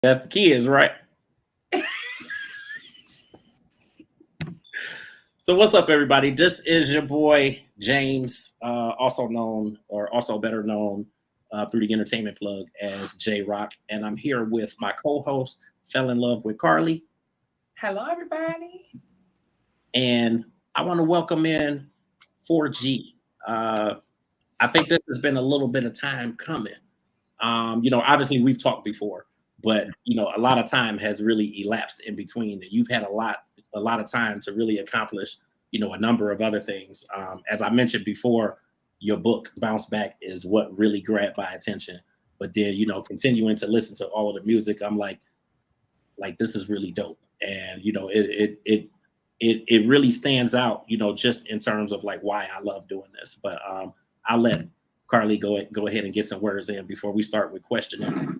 That's the kids, right? So what's up, everybody? This is your boy James, also better known through the entertainment plug as J Rock, and I'm here with my co-host, Fell in Love with Carly. Hello, everybody. And I want to welcome in 4G. I think this has been a little bit of time coming. Obviously we've talked before, but a lot of time has really elapsed in between. You've had a lot of time to really accomplish, a number of other things. As I mentioned before, your book Bounce Back is what really grabbed my attention. But then, continuing to listen to all of the music, I'm like this is really dope. And it really stands out, just in terms of like why I love doing this. But I'll let Carly go ahead and get some words in before we start with questioning.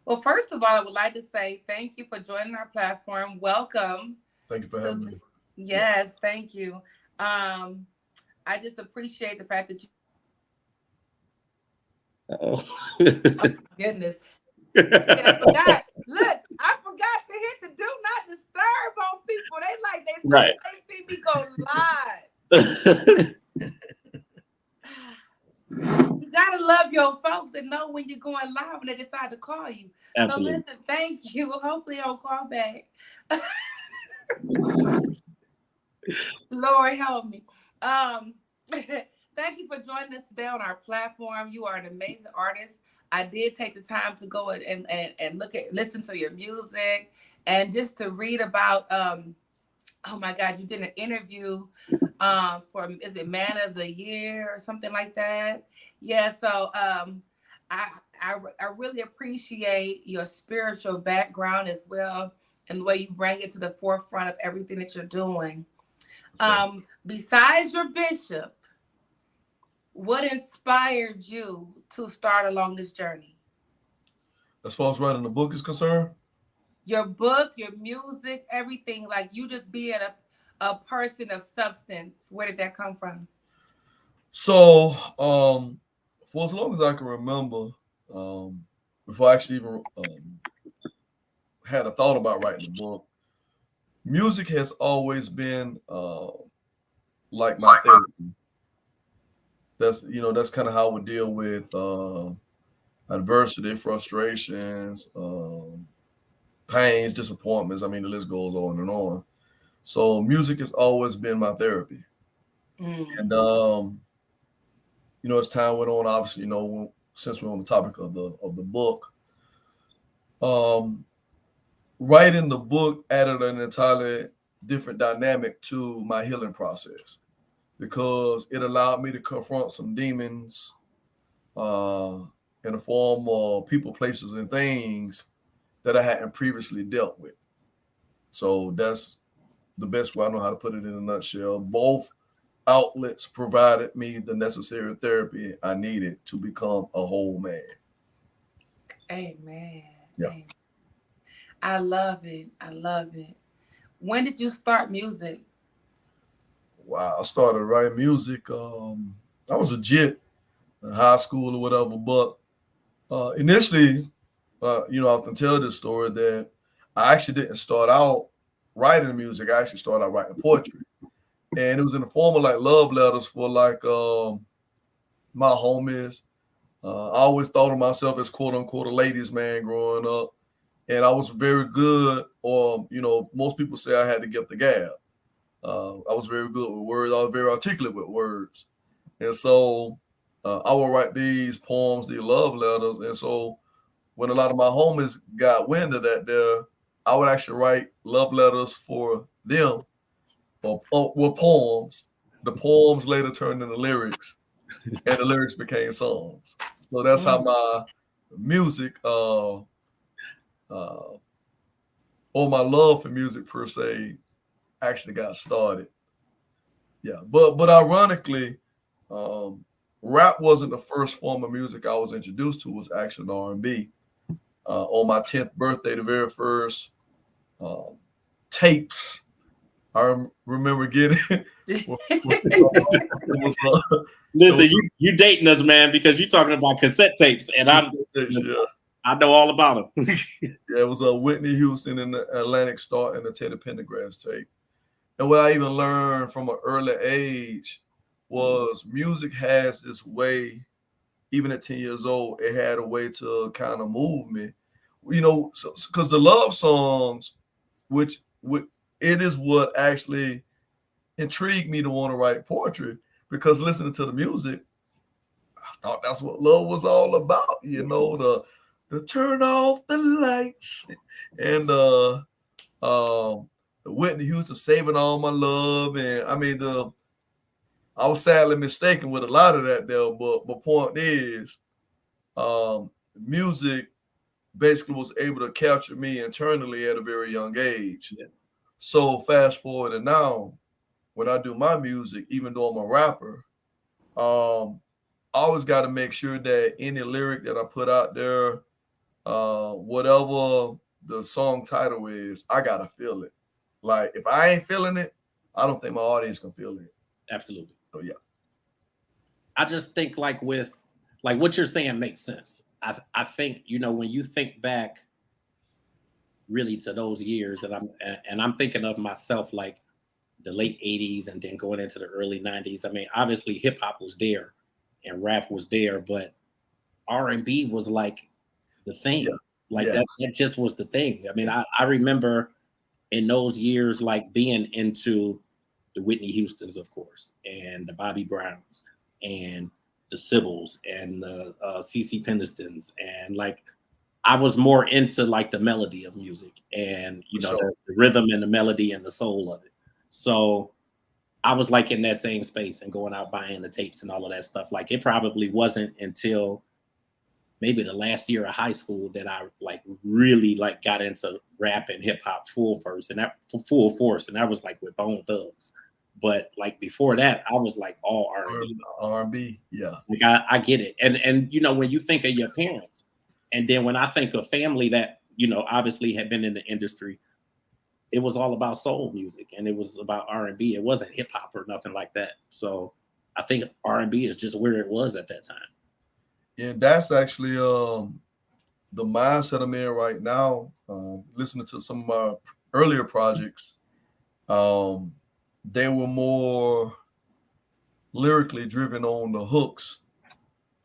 Well, first of all, I would like to say thank you for joining our platform. Welcome. Thank you for having me. Yes, thank you. I just appreciate the fact that you. Oh, goodness. I forgot. Look, I forgot to hit the do not disturb on people. They see me go live. You gotta love your folks and know when you're going live and they decide to call you. Absolutely. So listen, thank you. Hopefully I'll call back. Lord help me. Thank you for joining us today on our platform. You are an amazing artist. I did take the time to go and listen to your music and just to read about oh my God, you did an interview for, is it Man of the Year or something like that? Yeah, so I really appreciate your spiritual background as well and the way you bring it to the forefront of everything that you're doing. Besides your bishop, what inspired you to start along this journey? As far as writing the book is concerned? Your book, your music, everything, like you just being a person of substance. Where did that come from? So, for as long as I can remember, before I actually even had a thought about writing a book, music has always been like my therapy. That's kind of how I would deal with adversity, frustrations, pains, disappointments. I mean, the list goes on and on. So music has always been my therapy. And as time went on, obviously, since we're on the topic of the book, writing the book added an entirely different dynamic to my healing process because it allowed me to confront some demons in the form of people, places, and things that I hadn't previously dealt with. So that's the best way I know how to put it in a nutshell. Both outlets provided me the necessary therapy I needed to become a whole man. Amen. Yeah. Amen. I love it. I love it. When did you start music? Wow, I started writing music. I was a jit in high school or whatever, but initially, I often tell this story that I actually didn't start out writing music. I actually started out writing poetry. And it was in the form of like love letters for like my homies. I always thought of myself as quote unquote a ladies' man growing up. And I was very good, or, most people say I had the gift of gab. I was very good with words. I was very articulate with words. And so I would write these poems, these love letters. And so when a lot of my homies got wind of that, I would actually write love letters for them or poems. The poems later turned into lyrics, and the lyrics became songs. So that's how my music or my love for music per se actually got started. Yeah, but ironically, rap wasn't the first form of music I was introduced to. It was actually R&B. On my 10th birthday, the very first tapes I remember getting. Listen, you dating us, man, because you're talking about cassette tapes, and I know all about him. Yeah, it was a Whitney Houston and the Atlantic Star and the Teddy Pendergrass tape. And what I even learned from an early age was music has this way, even at 10 years old, it had a way to kind of move me. You know, because the love songs, which it is what actually intrigued me to want to write poetry, because listening to the music, I thought that's what love was all about. You know, the turn off the lights and Whitney Houston saving all my love. And I mean, I was sadly mistaken with a lot of that there, but my point is, music basically was able to capture me internally at a very young age. Yeah. So fast forward to now, when I do my music, even though I'm a rapper, I always got to make sure that any lyric that I put out there, whatever the song title is, I gotta feel it. Like if I ain't feeling it, I don't think my audience can feel it. Absolutely. So yeah. I just think like what you're saying makes sense. I think, you know, when you think back really to those years, and I'm thinking of myself like the late 80s and then going into the early 90s. I mean, obviously hip hop was there and rap was there, but R&B was like the thing. Yeah. Like Yeah. that just was the thing. I mean, I remember in those years like being into the Whitney Houstons, of course, and the Bobby Browns and the Sybil's and the CeCe Pendletons, and like I was more into like the melody of music and you know the rhythm and the melody and the soul of it. So I was like in that same space and going out buying the tapes and all of that stuff. Like it probably wasn't until maybe the last year of high school that I like really like got into rap and hip hop full force, and that was like with Bone Thugs. But like before that, I was like all R&B. R&B, yeah. Like I get it, and you know when you think of your parents, and then when I think of family that you know obviously had been in the industry, it was all about soul music and it was about R&B. It wasn't hip hop or nothing like that. So I think R&B is just where it was at that time. Yeah, that's actually the mindset I'm in right now. Listening to some of my earlier projects, they were more lyrically driven on the hooks,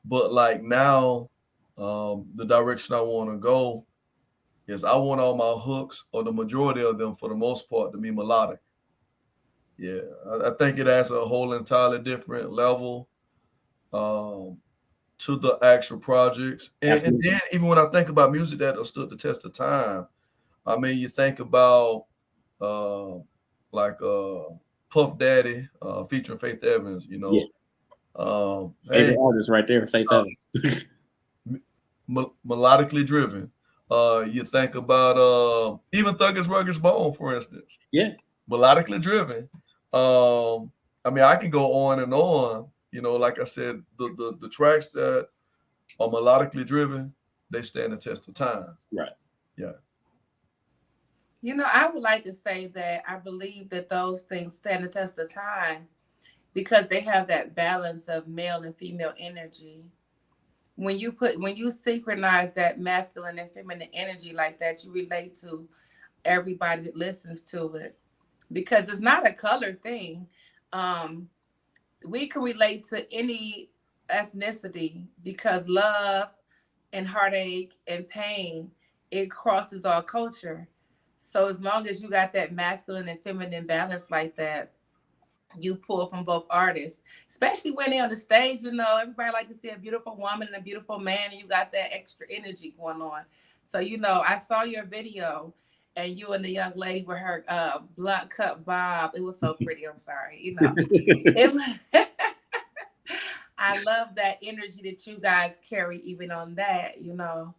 but like now, the direction I want to go is I want all my hooks, or the majority of them, for the most part, to be melodic. Yeah, I think it adds a whole entirely different level to the actual projects. And then even when I think about music that has stood the test of time, I mean, you think about like Puff Daddy featuring Faith Evans, you know. Yeah. Favorite artist right there, Faith Evans. Melodically driven. You think about even Thuggish Ruggish Bone, for instance. Yeah. Melodically driven. I mean, I can go on and on. You know, like I said, the tracks that are melodically driven, they stand the test of time. Right. Yeah. You know, I would like to say that I believe that those things stand the test of time because they have that balance of male and female energy. When you synchronize that masculine and feminine energy like that, you relate to everybody that listens to it, because it's not a color thing. We can relate to any ethnicity because love and heartache and pain, it crosses our culture. So as long as you got that masculine and feminine balance like that, you pull from both artists, especially when they're on the stage. You know, everybody like to see a beautiful woman and a beautiful man, and you got that extra energy going on. So, you know, I saw your video and you and the young lady with her blunt cut bob. It was so pretty. I'm sorry. You know, it was, I love that energy that you guys carry even on that, you know.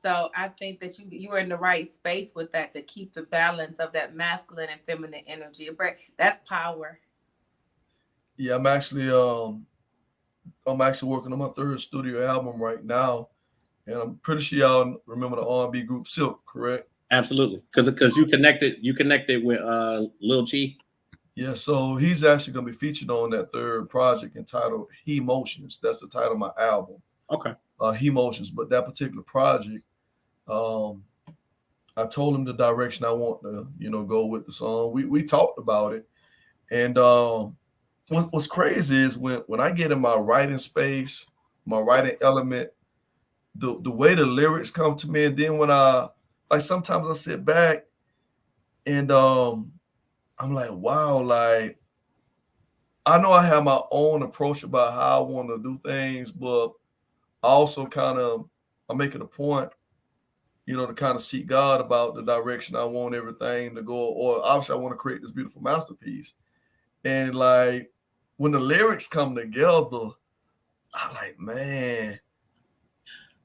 So I think that you were in the right space with that to keep the balance of that masculine and feminine energy. That's power. Yeah, I'm actually working on my third studio album right now, and I'm pretty sure y'all remember the R&B group Silk, correct? Absolutely, because you connected with Lil G. Yeah, so he's actually gonna be featured on that third project entitled He Emotions. That's the title of my album. Okay. He Motions, but that particular project, I told him the direction I want to, go with the song. We talked about it, and what's crazy is when I get in my writing space, my writing element, the way the lyrics come to me, and then when sometimes I sit back and I'm like, wow, like I know I have my own approach about how I want to do things, but I also I make it a point, to kind of seek God about the direction I want everything to go, or obviously I want to create this beautiful masterpiece. And like when the lyrics come together, I'm like, man,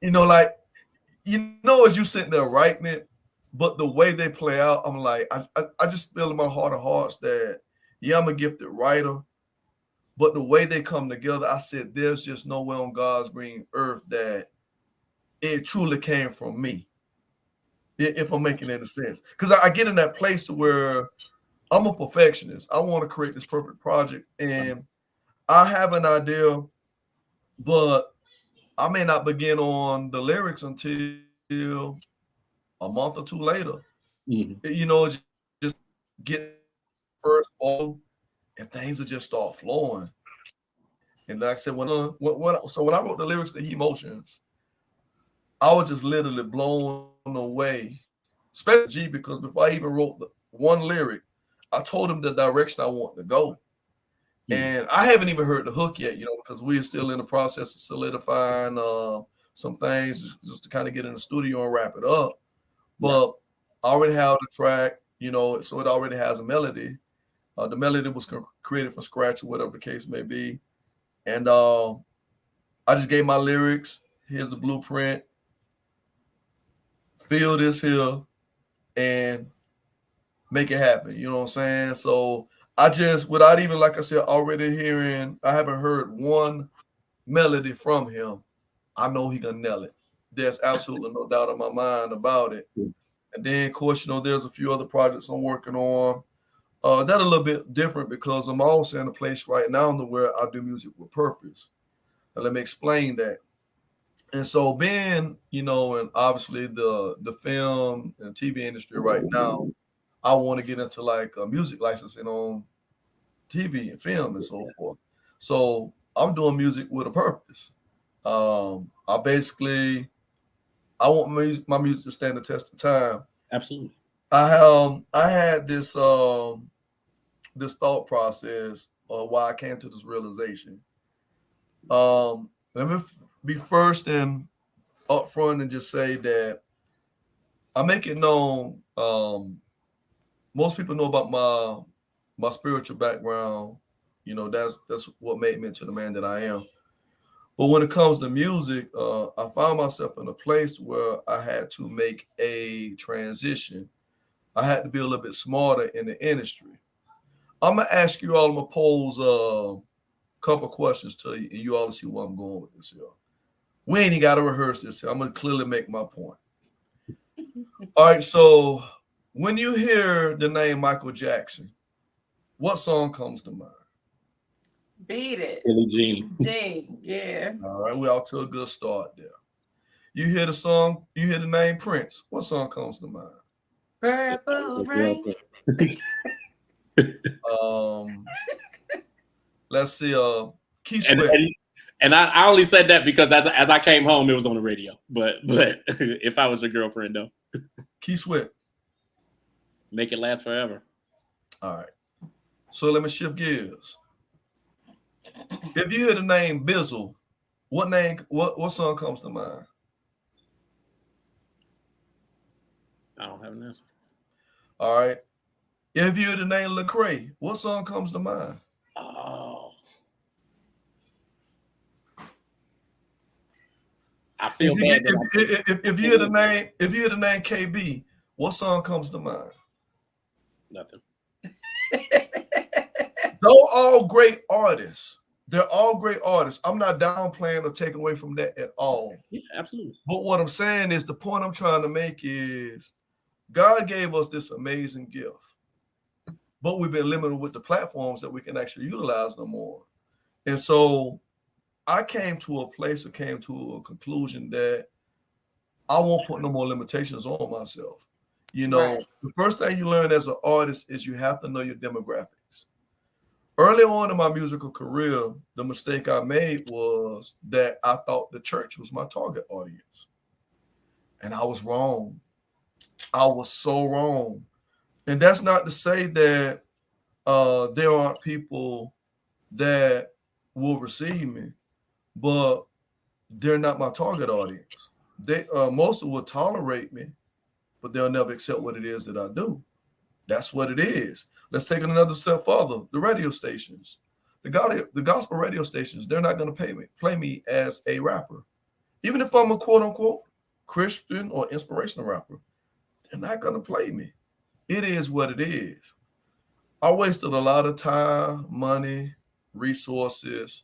as you sitting there writing it, but the way they play out, I'm like, I just feel in my heart of hearts that, yeah, I'm a gifted writer, but the way they come together, I said, there's just nowhere on God's green earth that it truly came from me, if I'm making any sense. Because I get in that place to where I'm a perfectionist. I want to create this perfect project, and I have an idea, but I may not begin on the lyrics until a month or two later. Mm-hmm. Just get first ball, and things will just start flowing. And like I said, when I wrote the lyrics to He Motions, I was just literally blown away, especially G, because before I even wrote the one lyric, I told him the direction I want to go. And I haven't even heard the hook yet, because we're still in the process of solidifying some things just to kind of get in the studio and wrap it up. But I already have the track, so it already has a melody. The melody was created from scratch or whatever the case may be. And I just gave my lyrics. Here's the blueprint. Feel this here and make it happen. You know what I'm saying? So I just, without even, like I said, already hearing, I haven't heard one melody from him. I know he gonna nail it. There's absolutely no doubt in my mind about it. And then, of course, there's a few other projects I'm working on. That a little bit different because I'm also in a place right now where I do music with purpose. And let me explain that. And so being, and obviously the film and TV industry right now, I want to get into like music licensing on TV and film and so forth. So I'm doing music with a purpose. I want my music to stand the test of time. Absolutely. I had this this thought process why I came to this realization. Let me be first and upfront and just say that I make it known. Most people know about my spiritual background. That's what made me into the man that I am. But when it comes to music, I found myself in a place where I had to make a transition. I had to be a little bit smarter in the industry. I'm gonna ask you all. I'm gonna pose a couple questions to you, and you all see where I'm going with this here. We ain't even got to rehearse this here. I'm gonna clearly make my point. All right. So when you hear the name Michael Jackson, what song comes to mind? Beat It. Billie Jean. Jean, yeah. All right, we're off to a good start there. You hear the song, you hear the name Prince. What song comes to mind? Purple Rain. Let's see, Keith And, Sweat. and I only said that because as I came home, it was on the radio. But if I was your girlfriend, though. Keith Sweat. Make It Last Forever. All right. So let me shift gears. If you hear the name Bizzle, what song comes to mind? I don't have an answer. All right. If you hear the name Lecrae, what song comes to mind? Oh. I feel bad. If you hear the name KB, what song comes to mind? Nothing. They're all great artists. They're all great artists. I'm not downplaying or taking away from that at all. Yeah, absolutely. But what I'm saying is the point I'm trying to make is God gave us this amazing gift, but we've been limited with the platforms that we can actually utilize them more. And so I came to a place or came to a conclusion that I won't put no more limitations on myself. You know, Right. the first thing you learn as an artist is you have to know your demographics. Early on in my musical career, the mistake I made was that I thought the church was my target audience. And I was wrong. I was so wrong. And that's not to say that there aren't people that will receive me, but they're not my target audience. They most will tolerate me, but they'll never accept what it is that I do. That's what it is. Let's take it another step further. The radio stations, the gospel radio stations, they're not going to play me as a rapper, even if I'm a quote unquote Christian or inspirational rapper. They're not going to play me. It is what it is. I wasted a lot of time, money, resources,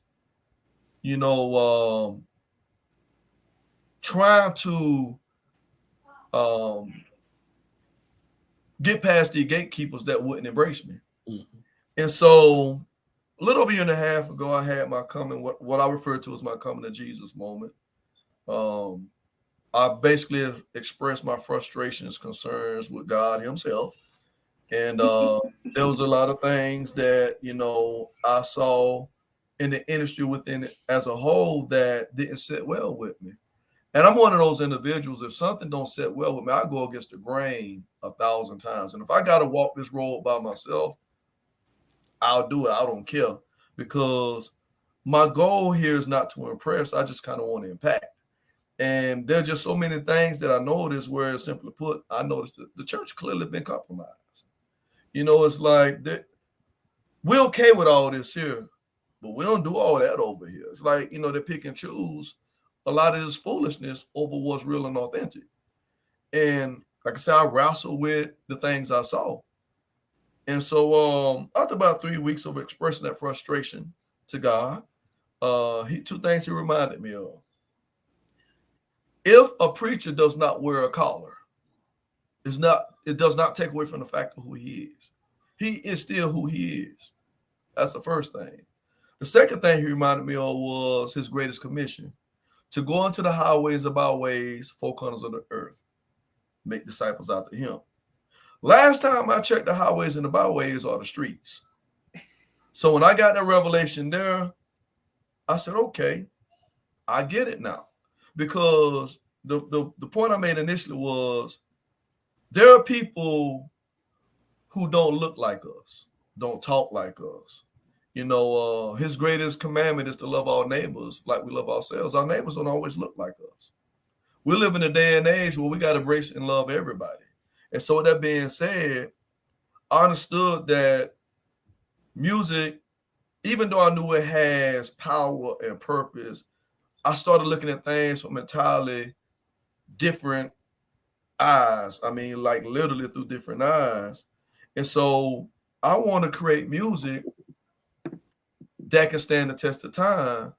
you know, trying to get past the gatekeepers that wouldn't embrace me. Mm-hmm. And so a little over a year and a half ago, I had my what I refer to as my coming to Jesus moment. I basically expressed my frustrations, concerns with God himself. And there was a lot of things that, you know, I saw in the industry within it as a whole that didn't sit well with me. And I'm one of those individuals, if something don't sit well with me, I go against the grain 1,000 times. And if I got to walk this road by myself, I'll do it. I don't care, because my goal here is not to impress. I just kind of want to impact. And there's just so many things that I noticed where, simply put, I noticed that the church clearly been compromised. You know, it's like we're okay with all this here, but we don't do all that over here. It's like, you know, they pick and choose a lot of this foolishness over what's real and authentic. And like I said, I wrestle with the things I saw. And so after about 3 weeks of expressing that frustration to God, two things he reminded me of. If a preacher does not wear a collar, it does not take away from the fact of who he is. He is still who he is. That's the first thing. The second thing he reminded me of was his greatest commission: to go into the highways and byways, 4 corners of the earth, make disciples out of him. Last time I checked, the highways and the byways are the streets. So when I got that revelation there, I said, okay, I get it now. Because the point I made initially was, there are people who don't look like us, don't talk like us. You know, his greatest commandment is to love our neighbors like we love ourselves. Our neighbors don't always look like us. We live in a day and age where we got to embrace and love everybody. And so with that being said, I understood that music, even though I knew it has power and purpose, I started looking at things from entirely different eyes. I mean, like literally through different eyes. And so I want to create music that can stand the test of time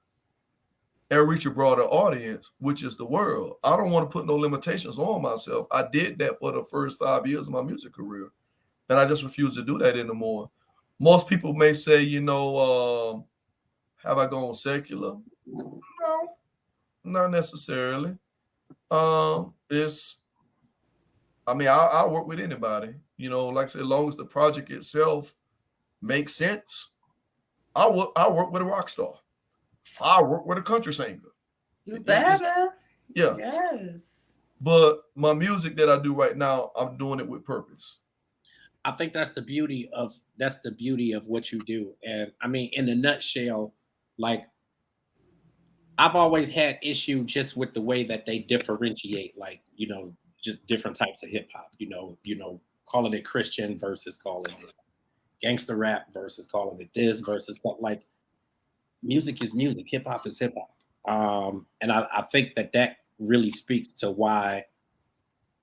and reach a broader audience, which is the world. I don't want to put no limitations on myself. I did that for the first 5 years of my music career, and I just refuse to do that anymore. Most people may say, you know, have I gone secular? No, not necessarily. I work with anybody. You know, like I said, as long as the project itself makes sense, I work with a rock star. I work with a country singer. You better. Yeah. Yes. But my music that I do right now, I'm doing it with purpose. I think that's the beauty of what you do. And I mean, in a nutshell, like, I've always had issue just with the way that they differentiate, like, you know, just different types of hip hop, you know, calling it Christian versus calling it gangster rap versus calling it this versus, but like, music is music, hip hop is hip hop. And I think that really speaks to why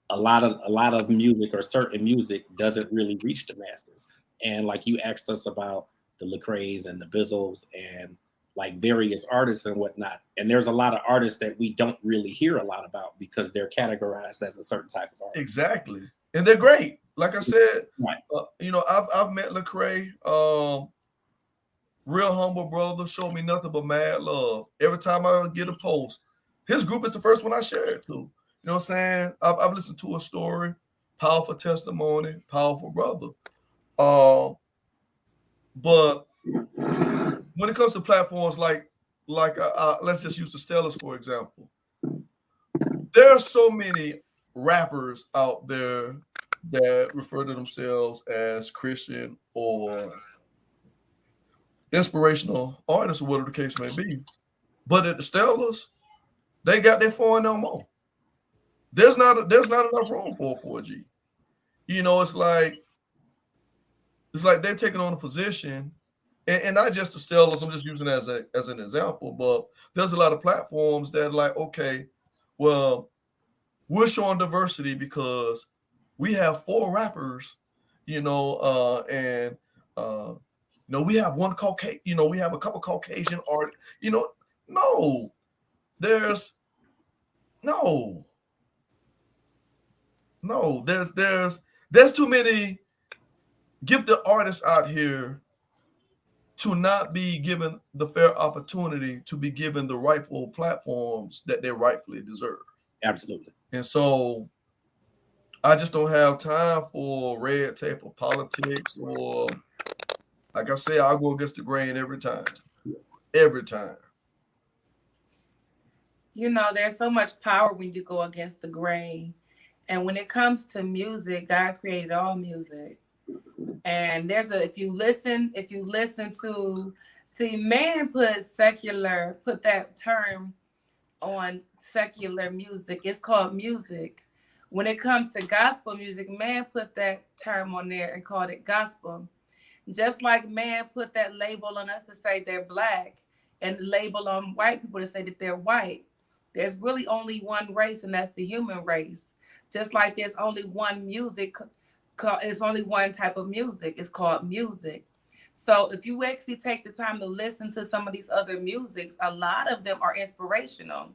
a lot of music, or certain music, doesn't really reach the masses. And like you asked us about the Lecraes and the Bizzles and like various artists and whatnot. And there's a lot of artists that we don't really hear a lot about because they're categorized as a certain type of artist. Exactly. And they're great. Like I said, right. You know, I've met Lecrae. real humble brother, showed me nothing but mad love. Every time I get a post, his group is the first one I share it to. You know what I'm saying? I've listened to a story, powerful testimony, powerful brother. But when it comes to platforms like let's just use the Stellars for example. There are so many rappers out there that refer to themselves as Christian or inspirational artists, or whatever the case may be. But at the Stellars, they got their 4 no more. There's not enough room for a 4G. You know, it's like they're taking on a position, and not just the Stellars. I'm just using it as an example, but there's a lot of platforms that are like, okay, well, we're showing diversity because we have 4 rappers, you know, and you know, we have one Caucasian, you know, we have a couple Caucasian art, you know. No, there's too many gifted artists out here to not be given the fair opportunity to be given the rightful platforms that they rightfully deserve. Absolutely. And so I just don't have time for red tape or politics, or like I say, I'll go against the grain every time. Every time. You know, there's so much power when you go against the grain. And when it comes to music, God created all music. And if you listen to, see, man put that term on secular music. It's called music. When it comes to gospel music, man put that term on there and called it gospel. Just like man put that label on us to say they're black and the label on white people to say that they're white. There's really only one race, and that's the human race. Just like there's only one music, it's only one type of music. It's called music. So if you actually take the time to listen to some of these other musics, a lot of them are inspirational.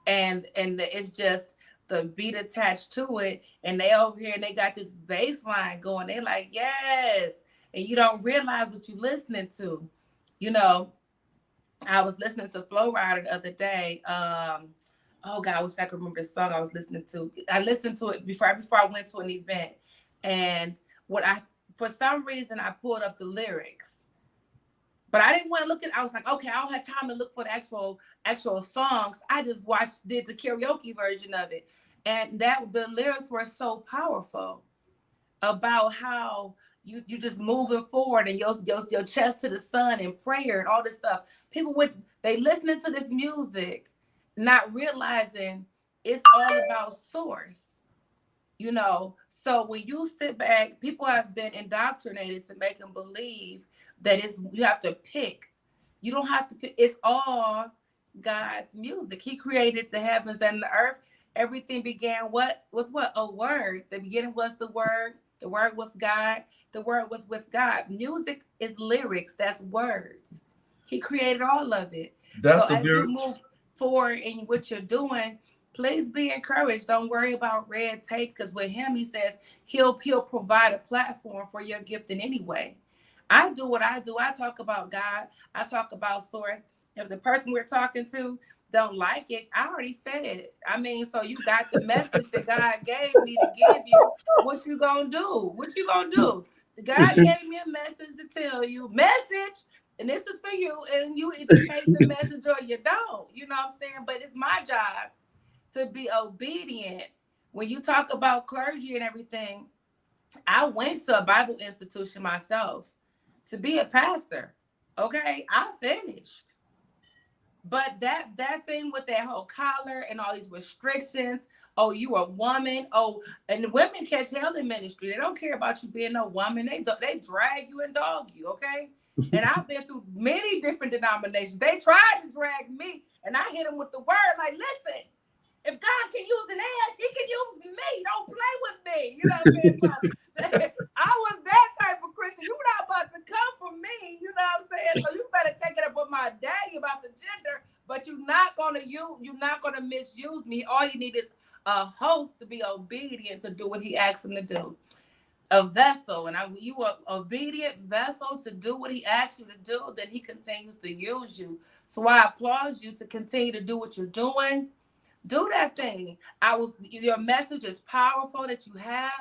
And it's just the beat attached to it. And they over here and they got this bass line going. They're like, yes. And you don't realize what you're listening to. You know, I was listening to Flow Rider the other day. Oh God, I wish I could remember the song I was listening to. I listened to it before I went to an event. And for some reason, I pulled up the lyrics. But I didn't want to look at. I was like, okay, I don't have time to look for the actual songs. I just did the karaoke version of it, and the lyrics were so powerful about how you just moving forward and your chest to the sun and prayer and all this stuff. People they listening to this music, not realizing it's all about source. You know, so when you sit back, people have been indoctrinated to make them believe that you have to pick. You don't have to pick. It's all God's music. He created the heavens and the earth. Everything began with what? A word. The beginning was the word. The word was God. The word was with God. Music is lyrics. That's words. He created all of it. That's so as you move forward in what you're doing, please be encouraged. Don't worry about red tape, because with him, he says he'll provide a platform for your gift in any way. I do what I do. I talk about God. I talk about source. If the person we're talking to don't like it, I already said it. I mean, so you got the message that God gave me to give you. What you gonna do? What you gonna do? God gave me a message to tell you. Message. And this is for you. And you either take the message or you don't. You know what I'm saying? But it's my job to be obedient. When you talk about clergy and everything, I went to a Bible institution myself to be a pastor. Okay, I finished. But that thing with that whole collar and all these restrictions, oh, you a woman, oh, and women catch hell in ministry. They don't care about you being a woman. They drag you and dog you, okay? And I've been through many different denominations. They tried to drag me, and I hit them with the word, like, listen, if God can use an ass, he can use me. Don't play with me. You know what I'm saying? I was that type of Christian. You're not about to come for me. You know what I'm saying? So you better take it up with my daddy about the gender, but you're not gonna misuse me. All you need is a host to be obedient to do what he asks him to do. a vessel, and you are obedient vessel to do what he asked you to do, then he continues to use you. So I applaud you to continue to do what you're doing. Do that thing. Your message is powerful that you have.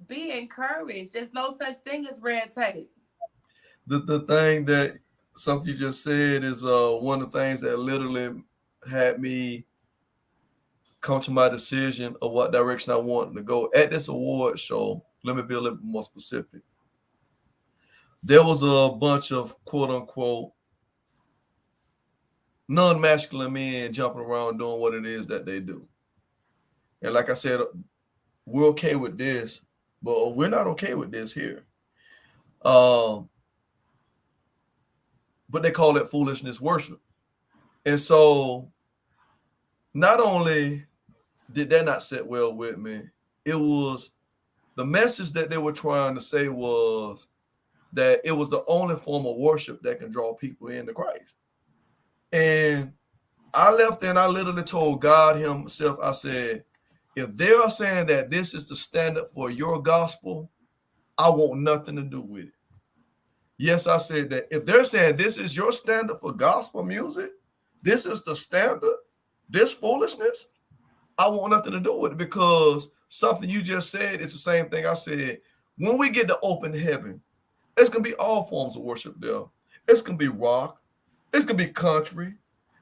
Be encouraged. There's no such thing as red tape. The thing that something you just said is one of the things that literally had me come to my decision of what direction I wanted to go. At this award show, let me be a little bit more specific. There was a bunch of quote unquote non-masculine men jumping around doing what it is that they do. And like I said, we're okay with this, but we're not okay with this here. But they call it foolishness worship. And so not only did that not sit well with me, it was the message that they were trying to say was that it was the only form of worship that can draw people into Christ. And I left and I literally told God himself, I said, if they are saying that this is the standard for your gospel, I want nothing to do with it. Yes, I said that. If they're saying this is your standard for gospel music, this is the standard, this foolishness, I want nothing to do with it, because something you just said is the same thing I said. When we get to open heaven, it's going to be all forms of worship there. It's going to be rock. It's going to be country.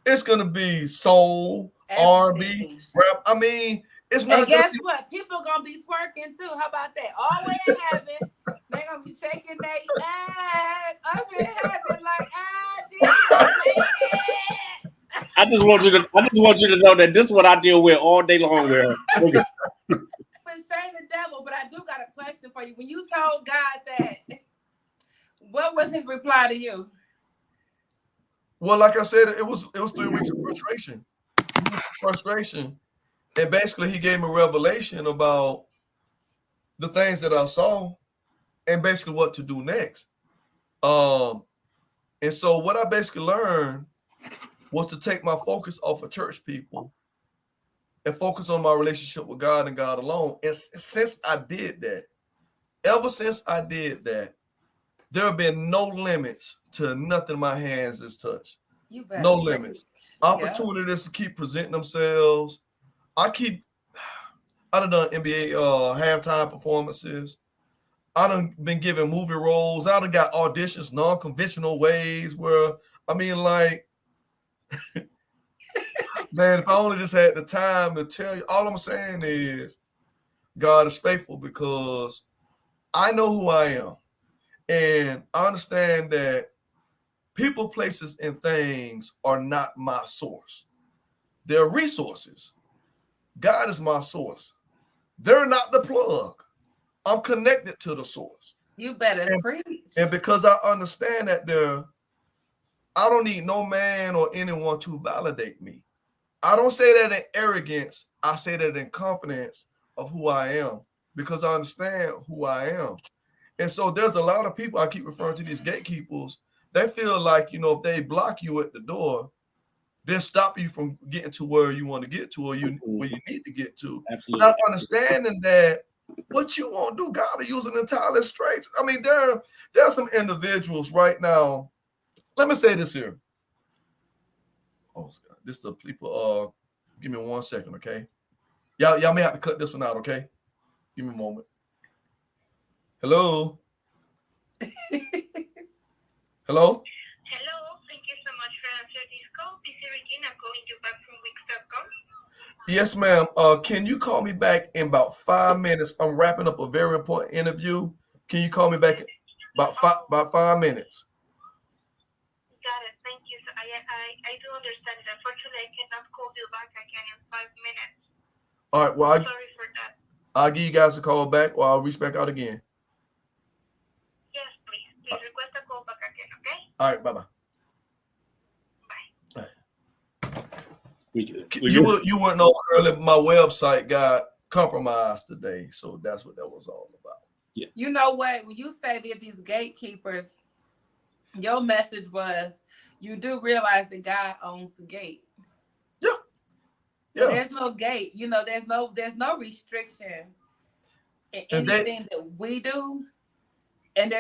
It's going to be soul, R&B, rap. I mean, it's not. And guess what? People are going to be twerking too. How about that? All the way in heaven, they're going to be shaking their ass up in heaven like, Jesus. I just want you to know that this is what I deal with all day long. With shame the devil, but I do got a question for you. When you told God that, what was his reply to you? Well, like I said, it was 3 weeks of frustration. And basically he gave me a revelation about the things that I saw and basically what to do next. And so what I basically learned was to take my focus off of church people and focus on my relationship with God and God alone. And since I did that, ever since I did that, there have been no limits to nothing my hands has touched. No limits. Opportunities to keep presenting themselves. I done NBA halftime performances. I done been given movie roles. I done got auditions non-conventional ways where, I mean, like, man, if I only just had the time to tell you, all I'm saying is God is faithful, because I know who I am. And I understand that people, places, and things are not my source. They're resources. God is my source. They're not the plug. I'm connected to the source. You better preach. And because I understand that I don't need no man or anyone to validate me. I don't say that in arrogance. I say that in confidence of who I am, because I understand who I am. And so there's a lot of people, I keep referring to these gatekeepers, they feel like, if they block you at the door, they'll stop you from getting to where you want to get to, or where you need to get to. Absolutely. Not understanding that what you want to do, God will use an entirely straight. I mean, there are some individuals right now. Let me say this here. Oh, this the people. Give me 1 second, okay? Y'all may have to cut this one out, okay? Give me a moment. Hello. Hello. Hello. Thank you so much for answering this call. This is Regina calling you back from Wix.com. Yes, ma'am. Can you call me back in about 5 minutes? I'm wrapping up a very important interview. Can you call me back in about 5 minutes? Got it. Thank you. So I do understand it. Unfortunately, I cannot call you back again in 5 minutes. All right. Well, sorry for that. I'll give you guys a call back, or I'll reach back out again. Yes, please. Please request a call back again, okay? All right. Bye-bye. You wouldn't know earlier, my website got compromised today, so that's what that was all about. Yeah. You know what? When you say that these gatekeepers, your message was, you do realize that God owns the gate. Yeah. There's no gate. There's no restriction in And they- anything that we do. And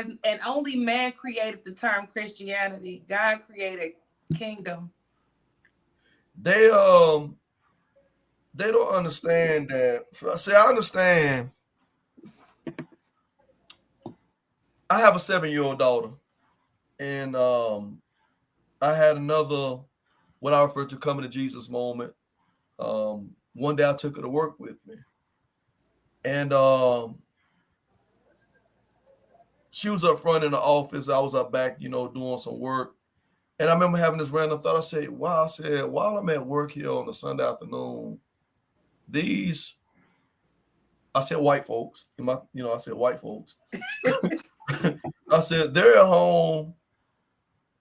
only man created the term Christianity. God created kingdom. They don't understand that. See, I understand. I have a 7-year-old daughter, and I had another what I refer to coming to Jesus moment. One day I took her to work with me, and she was up front in the office. I was up back, doing some work. And I remember having this random thought. I said, wow, while I'm at work here on a Sunday afternoon, I said white folks. I said white folks. I said, they're at home,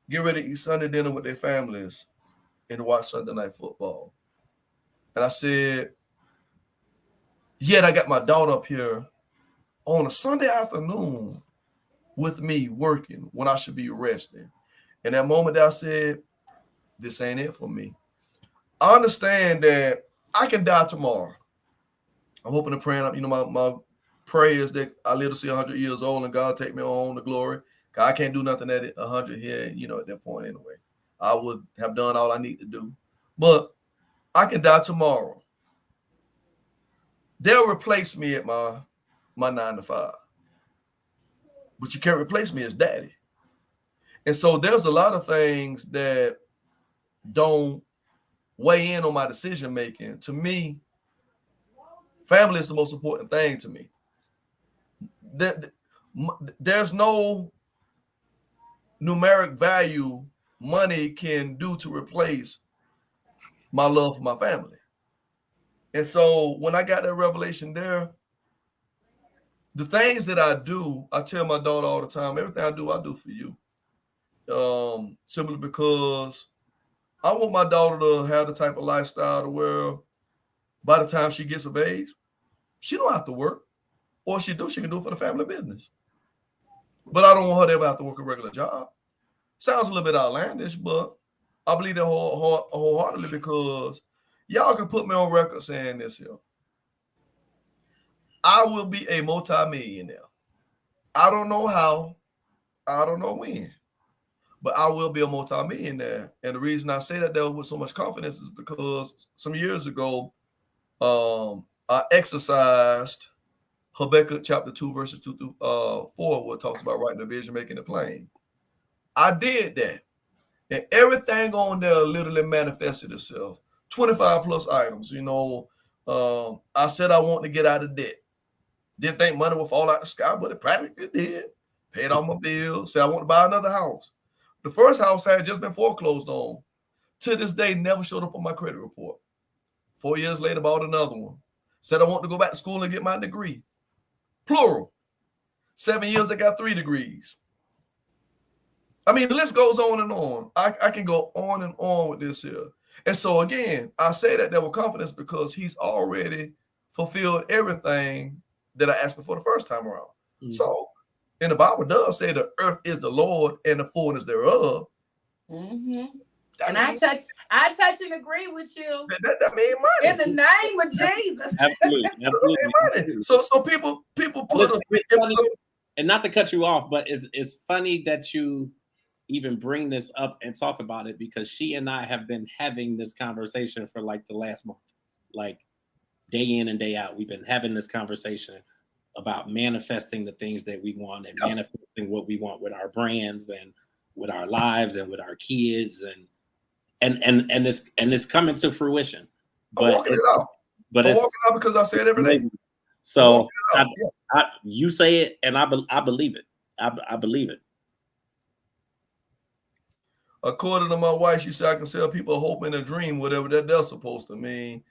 get ready to eat Sunday dinner with their families and to watch Sunday night football. And I said, yet I got my daughter up here on a Sunday afternoon with me working when I should be resting. And that moment that I said, this ain't it for me. I understand that I can die tomorrow. I'm hoping and praying, my prayer is that I live to see 100 years old and God take me on to glory. I can't do nothing at 100 here, at that point anyway. I would have done all I need to do. But I can die tomorrow. They'll replace me at my 9 to 5. But you can't replace me as daddy. And so there's a lot of things that don't weigh in on my decision making. To me, family is the most important thing to me. There's no numeric value money can do to replace my love for my family. And so when I got that revelation there, the things that I do, I tell my daughter all the time, everything I do for you. Simply because I want my daughter to have the type of lifestyle to where by the time she gets of age, she don't have to work. Or she can do it for the family business. But I don't want her to ever have to work a regular job. Sounds a little bit outlandish, but I believe that wholeheartedly because y'all can put me on record saying this here. I will be a multi-millionaire. I don't know how. I don't know when. But I will be a multi-millionaire. And the reason I say that there with so much confidence is because some years ago, I exercised Habakkuk chapter 2, verses 2 through 4, where it talks about writing a vision, making it plain. I did that. And everything on there literally manifested itself. 25 plus items. I said I want to get out of debt. Didn't think money would fall out the sky, but it practically did. Paid all my bills. Said I want to buy another house. The first house had just been foreclosed on. To this day, never showed up on my credit report. 4 years later, bought another one. Said I want to go back to school and get my degree. Plural. 7 years, I got 3 degrees. I mean, the list goes on and on. I can go on and on with this here. And so again, I say that there with confidence because he's already fulfilled everything that I asked him for the first time around. Mm-hmm. So, and the Bible does say the earth is the Lord and the fullness thereof. Mm-hmm. And I touch and agree with you. That means money. In the name of Jesus. Absolutely. So people put and not to cut you off, but it's funny that you even bring this up and talk about it because she and I have been having this conversation for like the last month, like day in and day out. We've been having this conversation about manifesting the things that we want and manifesting what we want with our brands and with our lives and with our kids and it's coming to fruition. But I'm walking it out. But I'm walking it out because I say it every day. So you say it, and I believe it. I believe it. According to my wife, she said I can sell people hope in a dream, whatever that's supposed to mean.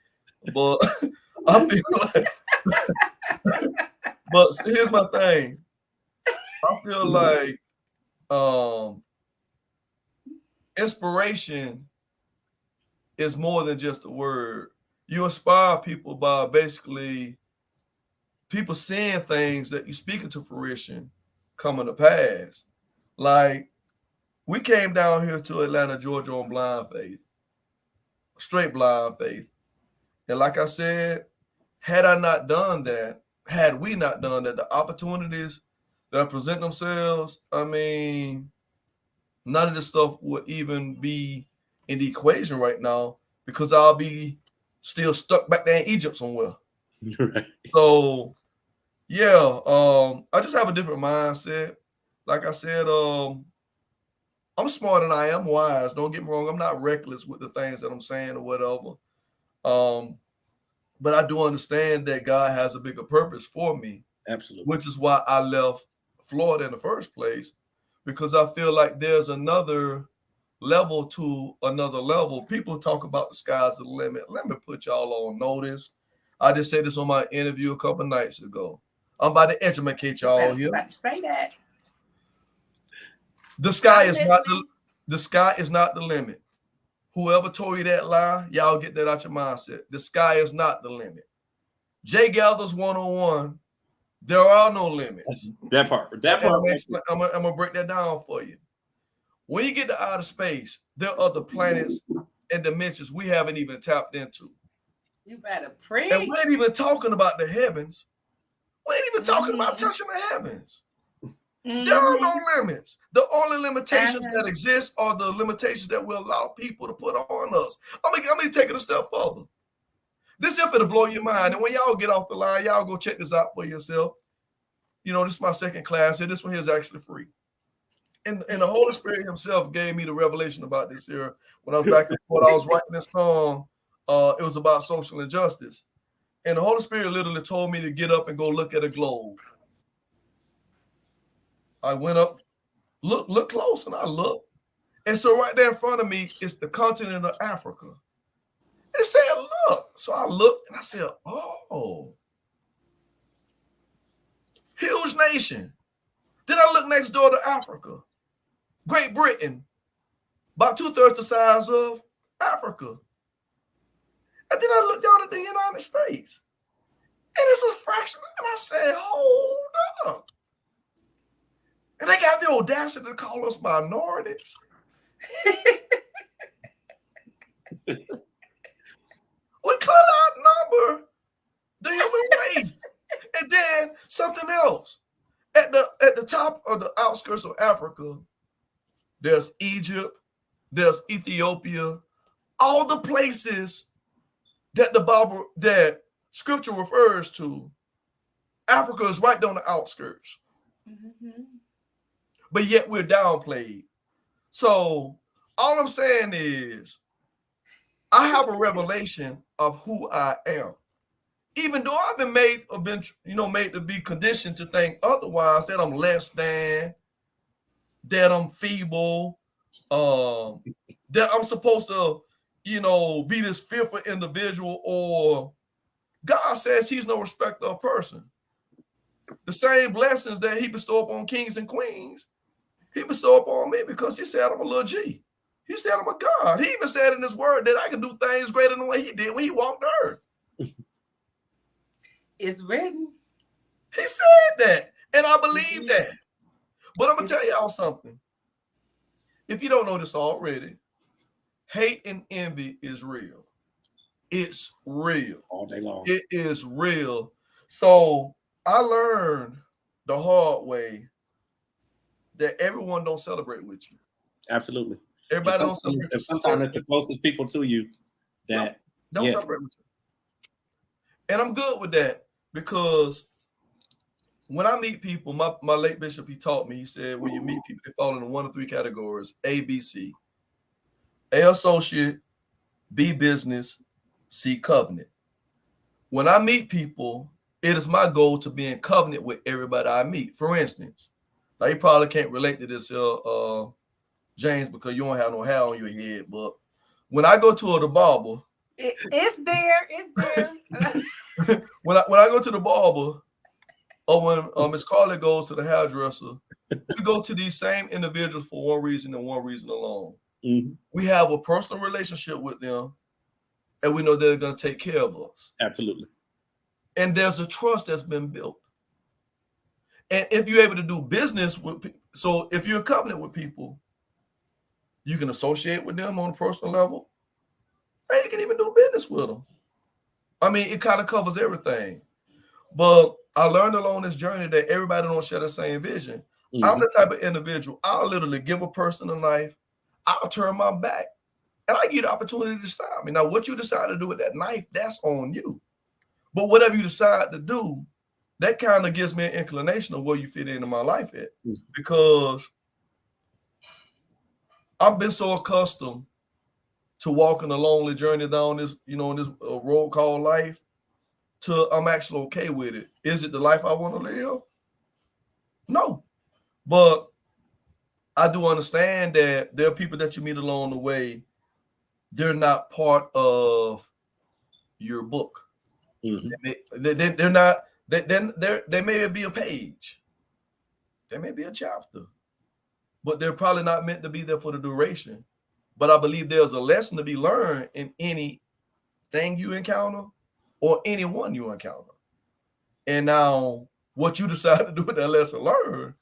But I feel like, but here's my thing. I feel like inspiration is more than just a word. You inspire people by basically people seeing things that you speak into fruition coming to pass. Like we came down here to Atlanta, Georgia on blind faith, straight blind faith. And like I said, had I not done that, had we not done that, the opportunities that present themselves, I mean, none of this stuff would even be in the equation right now because I'll be still stuck back there in Egypt somewhere. Right. So yeah, I just have a different mindset. Like I said, I'm smart and I am wise. Don't get me wrong. I'm not reckless with the things that I'm saying or whatever. But I do understand that God has a bigger purpose for me, Absolutely. which is why I left Florida in the first place, because I feel like there's another level to another level. People talk about the sky's the limit. Let me put y'all on notice. I just said this on my interview a couple nights ago. I'm about to educate y'all here. Say that. The sky I'm is not listening. the sky is not the limit. Whoever told you that lie, y'all get that out your mindset. The sky is not the limit. Jay Gathers 101. There are no limits. That part. That And part. I'm gonna break that down for you. When you get to outer space, there are other planets and dimensions we haven't even tapped into. You better preach. And we ain't even talking about the heavens. We ain't even talking about Mhm. touching the heavens. Mhm. There are no limits. The only limitations Uh-huh. that exist are the limitations that we allow people to put on us. I'm gonna take it a step further. This is gonna blow your mind. And when y'all get off the line, y'all go check this out for yourself. You know, this is my second class here. This one here is actually free. And the Holy Spirit himself gave me the revelation about this here. When I was back and forth, I was writing this song. It was about social injustice. And the Holy Spirit literally told me to get up and go look at a globe. I went up, look close, and I looked. And so right there in front of me is the continent of Africa. And it said, look. So I looked and I said, oh, huge nation. Then I look next door to Africa. Great Britain, about 2/3 the size of Africa. And then I looked down at the United States. And it's a fraction. And I said, hold up. And they got the audacity to call us minorities. We clearly outnumber the human race. And then something else. At the top of the outskirts of Africa, there's Egypt, there's Ethiopia, all the places that the Bible, that scripture refers to. Africa is right on the outskirts. Mhm. But yet we're downplayed. So all I'm saying is I have a revelation of who I am. Even though I've been made to be conditioned to think otherwise, that I'm less than, that I'm feeble, that I'm supposed to, be this fearful individual, or God says he's no respecter of person. The same blessings that he bestowed upon kings and queens, he bestowed upon me because he said I'm a little G. He said I'm a God. He even said in his word that I can do things greater than what he did when he walked the earth. It's written. He said that, and I believe that. But I'm going to tell y'all something. If you don't know this already, hate and envy is real. It's real. All day long. It is real. So I learned the hard way that everyone don't celebrate with you. Absolutely. Everybody don't celebrate. Sometimes it's the closest people to you that don't celebrate with you. And I'm good with that, because when I meet people, my late bishop, he taught me, he said, when you meet people, they fall into 1 of 3 categories: A, B, C. A, associate; B, business; C, covenant. When I meet people, it is my goal to be in covenant with everybody I meet. For instance, now you probably can't relate to this, James, because you don't have no hair on your head, but when I go to the barber, it's there. when I go to the barber, or when Miss Carly goes to the hairdresser, we go to these same individuals for one reason and one reason alone. Mm-hmm. We have a personal relationship with them, and we know they're going to take care of us. Absolutely. And there's a trust that's been built. And if you're able to do business with people, so if you're in covenant with people, you can associate with them on a personal level, and you can even do business with them. I mean, it kind of covers everything. But I learned along this journey that everybody don't share the same vision. Mhm. I'm the type of individual, I'll literally give a person a knife, I'll turn my back, and I give you the opportunity to stop me. Now, what you decide to do with that knife, that's on you. But whatever you decide to do, that kind of gives me an inclination of where you fit into my life at. Mhm. Because I've been so accustomed to walking a lonely journey down this, this road called life, to I'm actually okay with it. Is it the life I want to live? No. But I do understand that there are people that you meet along the way, they're not part of your book. Mhm. They're not, they may be a page, they may be a chapter, but they're probably not meant to be there for the duration. But I believe there's a lesson to be learned in anything you encounter or anyone you encounter. And now what you decide to do with that lesson learned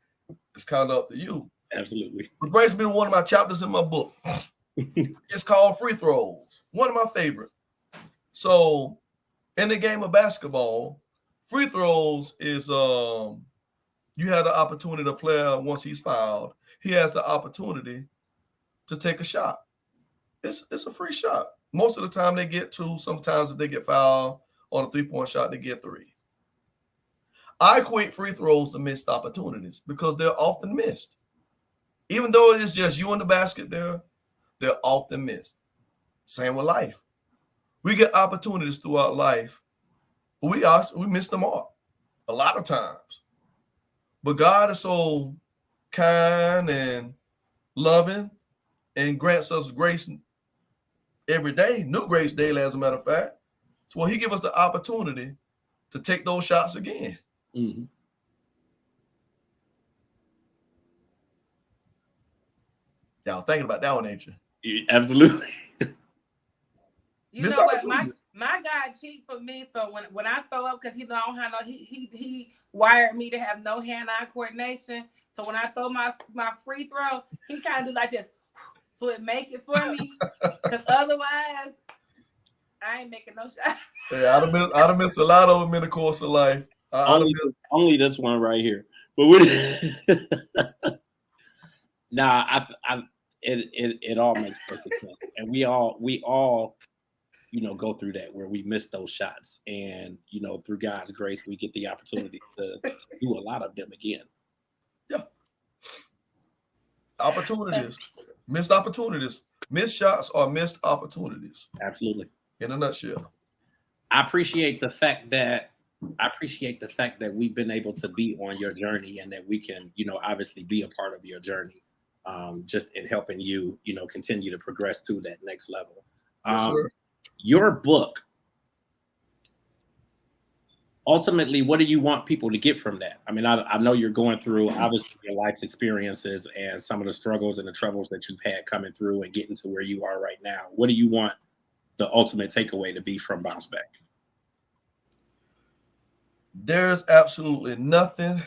is kind of up to you. Absolutely. It brings me to one of my chapters in my book. It's called Free Throws. One of my favorite. So in the game of basketball, free throws is you have the opportunity to play once he's fouled. He has the opportunity to take a shot. It's a free shot. Most of the time they get two. Sometimes if they get fouled on a 3-point shot, they get 3. I equate free throws to missed opportunities because they're often missed. Even though it is just you in the basket there, they're often missed. Same with life. We get opportunities throughout life, but we miss them all a lot of times. But God is so kind and loving and grants us grace every day, new grace daily, as a matter of fact. So he give us the opportunity to take those shots again. Mhm. Y'all thinking about that one, ain't you? Yeah, absolutely. You Missed know what? opportunity. My God cheat for me. So when I throw up, because I don't have no, he wired me to have no hand-eye coordination. So when I throw my free throw, he kind of do like this, so it make it for me. Because otherwise, I ain't making no shots. Yeah, I'd have missed a lot of them in the course of life. Only this one right here. But we nah, it all makes perfect sense. And we all go through that where we miss those shots. And through God's grace, we get the opportunity to do a lot of them again. Yeah. Opportunities. Missed opportunities. Missed shots are missed opportunities. Absolutely. In a nutshell. I appreciate the fact that we've been able to be on your journey and that we can, obviously be a part of your journey, just in helping you, continue to progress to that next level. Yes, sir. Your book, ultimately, what do you want people to get from that? I mean, I know you're going through obviously your life's experiences and some of the struggles and the troubles that you've had coming through and getting to where you are right now. What do you want the ultimate takeaway to be from Bounce Back? There's absolutely nothing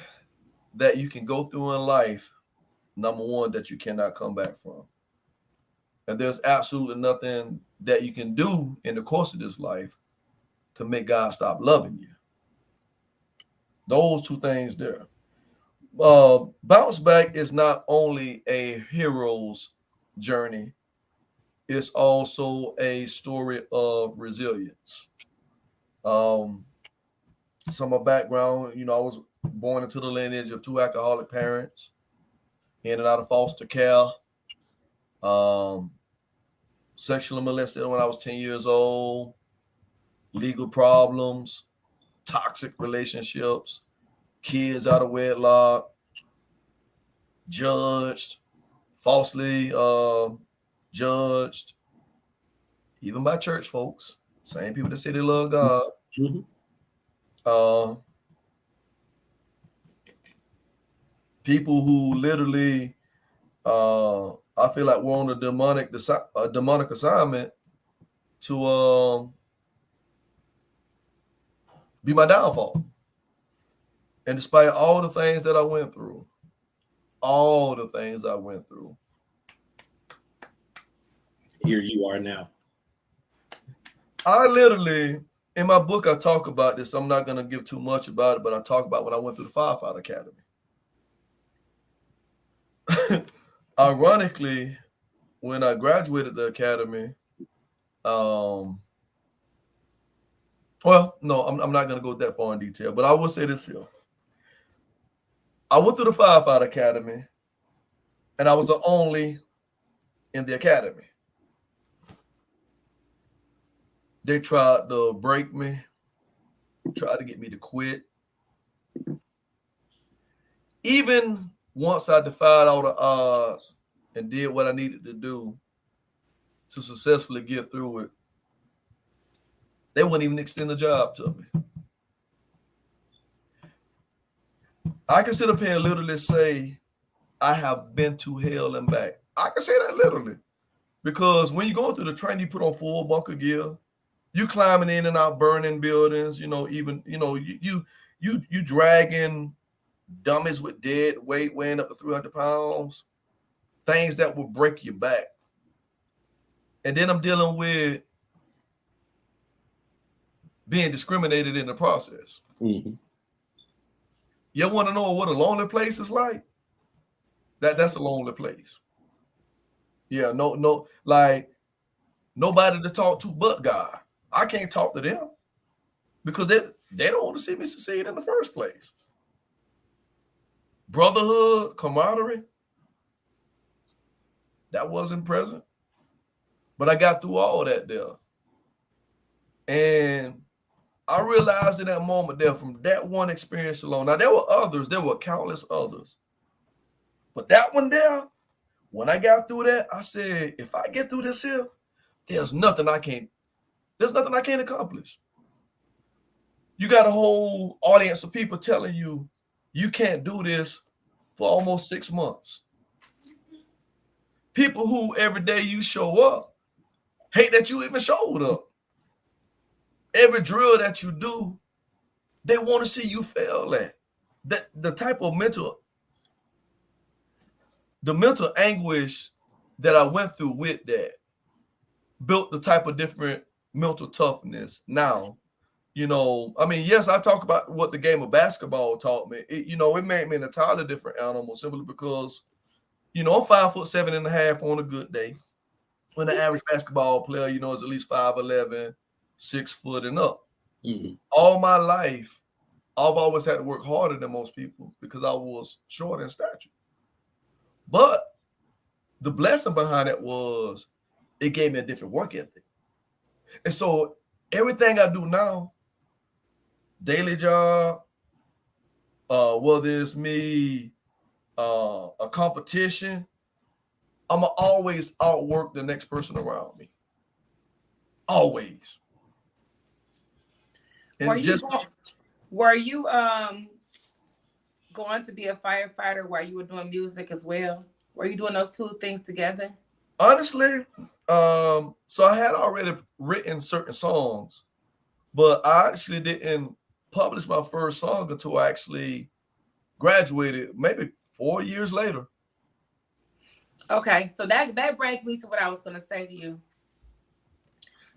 that you can go through in life, number one, that you cannot come back from. And there's absolutely nothing that you can do in the course of this life to make God stop loving you. Those two things there. Bounce Back is not only a hero's journey, it's also a story of resilience. Some of my background, I was born into the lineage of 2 alcoholic parents, in and out of foster care, sexually molested when I was 10 years old, legal problems, toxic relationships, kids out of wedlock, judged, falsely judged, even by church folks, same people that say they love God. Mm-hmm. People who literally, I feel like we're on a demonic assignment to be my downfall. And despite all the things that I went through, here you are now. I literally In my book, I talk about this. I'm not going to give too much about it, but I talk about when I went through the firefighter academy. Ironically, when I graduated the academy, well, no, I'm not going to go that far in detail, but I will say this here. I went through the firefighter academy, and I was the only in the academy. They tried to break me, tried to get me to quit. Even once I defied all the odds and did what I needed to do to successfully get through it, they wouldn't even extend the job to me. I can sit up here and literally say, I have been to hell and back. I can say that literally. Because when you're going through the training, you put on full bunker gear. You climbing in and out burning buildings, even, you dragging dummies with dead weight weighing up to 300 pounds, things that will break your back. And then I'm dealing with being discriminated in the process. Mm-hmm. You want to know what a lonely place is like? That's a lonely place. Yeah, no, like nobody to talk to but God. I can't talk to them because they don't want to see me succeed in the first place. Brotherhood, camaraderie, that wasn't present. But I got through all that there. And I realized in that moment there, from that one experience alone, now there were others, there were countless others. But that one there, when I got through that, I said, if I get through this here, there's nothing I can't accomplish. You got a whole audience of people telling you you can't do this for almost 6 months. People who every day you show up hate that you even showed up. Every drill that you do, they want to see you fail at. That the type of mental anguish that I went through with that built the type of different mental toughness. Now, yes, I talk about what the game of basketball taught me. It made me an entirely different animal simply because, I'm 5'7.5" on a good day. When the average basketball player, is at least 5'11", 6 foot and up. Mm-hmm. All my life, I've always had to work harder than most people because I was short in stature. But the blessing behind it was it gave me a different work ethic. And so everything I do now, daily job, whether it's me, a competition, I'ma always outwork the next person around me. Always. And were you going to be a firefighter while you were doing music as well? Were you doing those two things together? Honestly, so I had already written certain songs, but I actually didn't publish my first song until I actually graduated, maybe 4 years later. Okay, so that brings me to what I was going to say to you.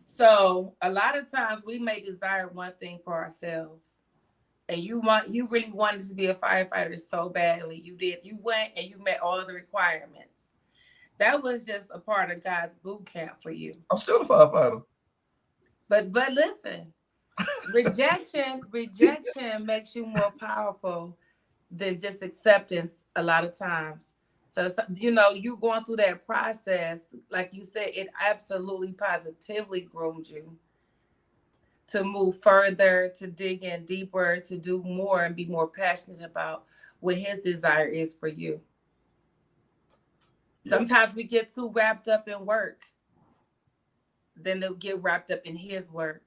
So a lot of times we may desire one thing for ourselves, and you really wanted to be a firefighter so badly. You went and you met all the requirements. That was just a part of God's boot camp for you. I'm still a firefighter. But listen, rejection makes you more powerful than just acceptance a lot of times. So, you going through that process, like you said, it absolutely positively groomed you to move further, to dig in deeper, to do more and be more passionate about what his desire is for you. Yeah. Sometimes we get too wrapped up in work, then they'll get wrapped up in his work.